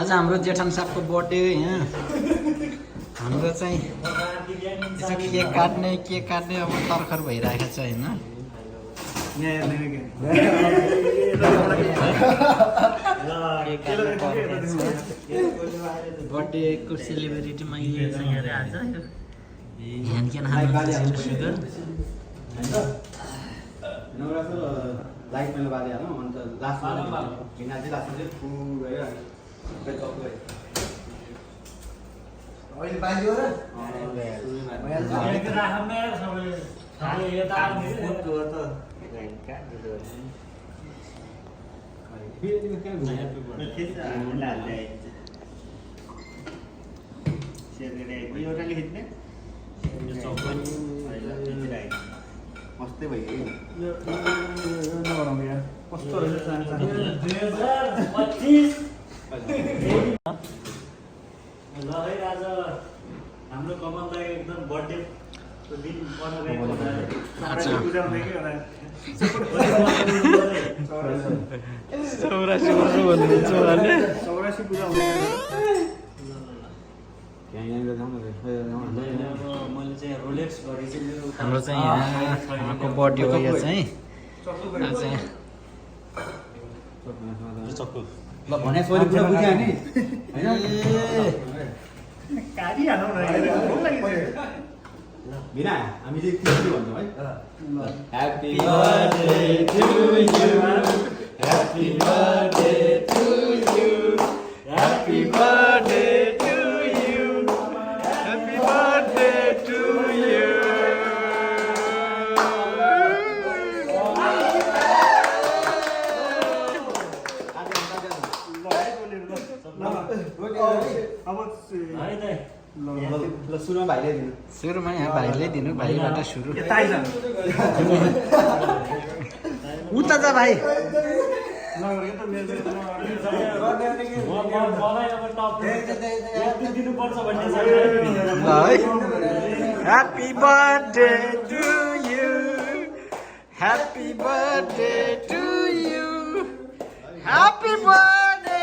आज हाम्रो जेठन साहबको बर्थडे यहाँ हाम्रो चाहिँ केक काट्ने अब तर्खर भइरहेको छ होइन बर्थडेको सेलिब्रेटीमा यो चाहिँ हेरे आज ध्यान के सुगर लाइट मैले बालिहाल्नु अन्त लास्टमा भिना चाहिँ लास्टमा चाहिँ फुल गयो अहिले बाल्यो र मस्तै भयो कस्तो रहेछ आज हाम्रो कमललाई एकदम बर्थडेको दिन चौरासी वर्ष भन्नुहुन्छ उहाँले 84 पूजा मैले चाहिँ रोलेक्स गरे चाहिँ हाम्रो चाहिँ यहाँको बर्थडे हो यो चाहिँ ल भने सोरी पुरा बुझ्यो नि बिना हामी चाहिँ के भन्छौँ है happy birthday to you happy birthday to you happy birthday to you happy birthday to you ल सुरुमा भाइले दिनु सुरुमा यहाँ भाइले दिनु भाइबाट सुरु उता जा भाइ happy birthday to you happy birthday to you happy birthday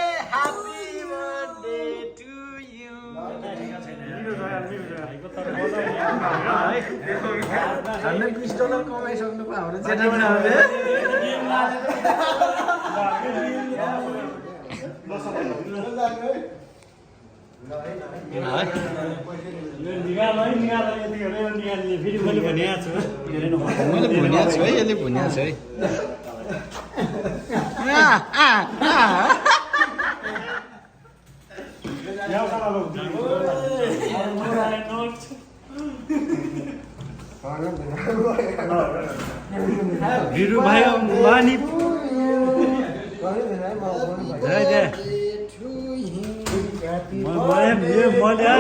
to you $120 कमाइसक्नु भयो हाम्रो जेठामले मैले भनिएको छु है यसले भुनिएको छु है भिरु भाइ मानि ह्यापी बर्थडे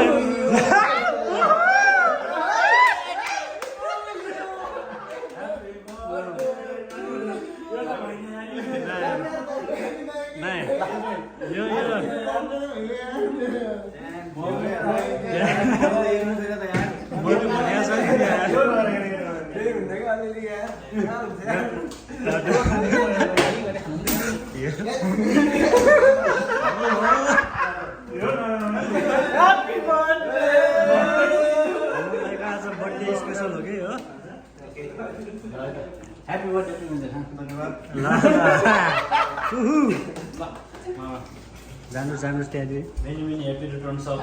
टु यु जानुहोस् त्यहाँदेखि ह्यापी रिटर्न्स अफ द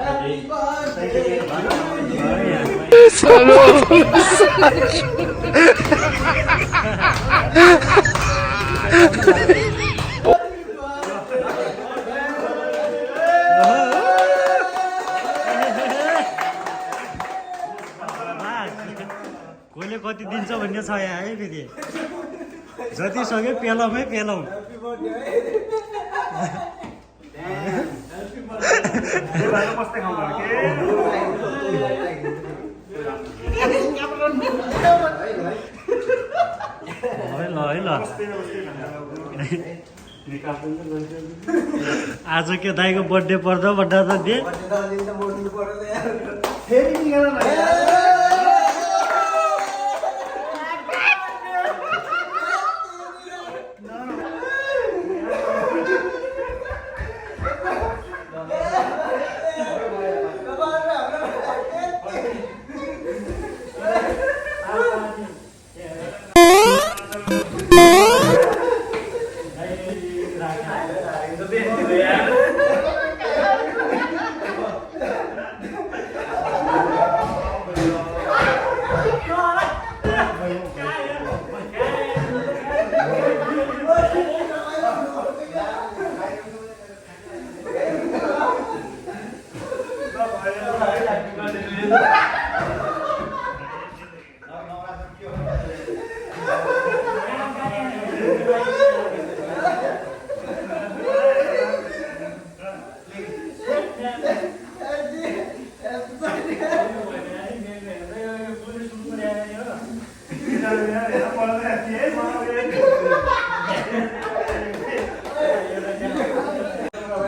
कोहीले कति दिन्छ भन्ने छ यहाँ है फेरि जति सक्यो पेलाउमै पेलाउ है ल आज के दाइको बर्थडे पर्दा बड्डा त दे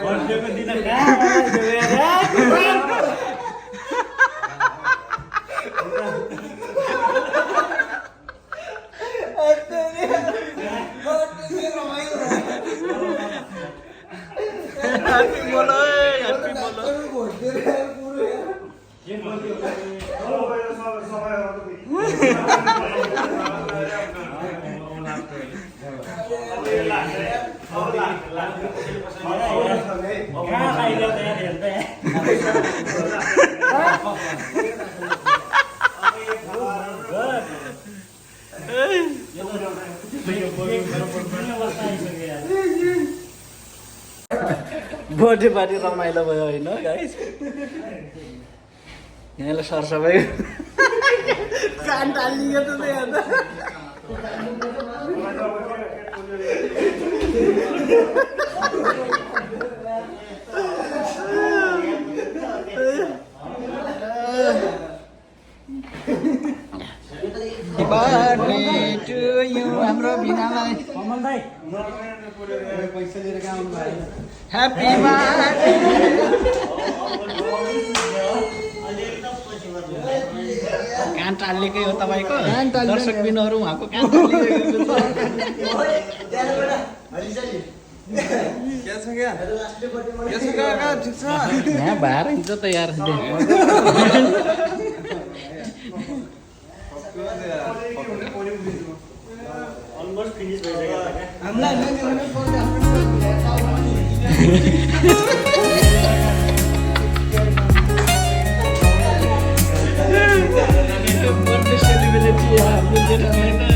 बर्थडेको दिन कहाँ हैप्पी बोलो हैप्पी बोलो कहाँ खाइदियो त यहाँ हेर्दै बर्थडे पार्टी रमाइलो भयो होइन गाइस यहाँलाई सरसफाइ कान टालियो त यहाँ बर्थडे टु यु हाम्रो बिनालाई कमल दाइ पैसा लिएर कहाँ आउनु भयो ह्याप्पी बर्थडे कान टालिएकै हो तपाईँको दर्शक बिनहरू उहाँको कान टालिएको यहाँ भार हिँड्छ त यार अलमोस्ट फिनिस भइसक्यो बर्थडे सेलिब्रेटी हाम्रो जेठालाई त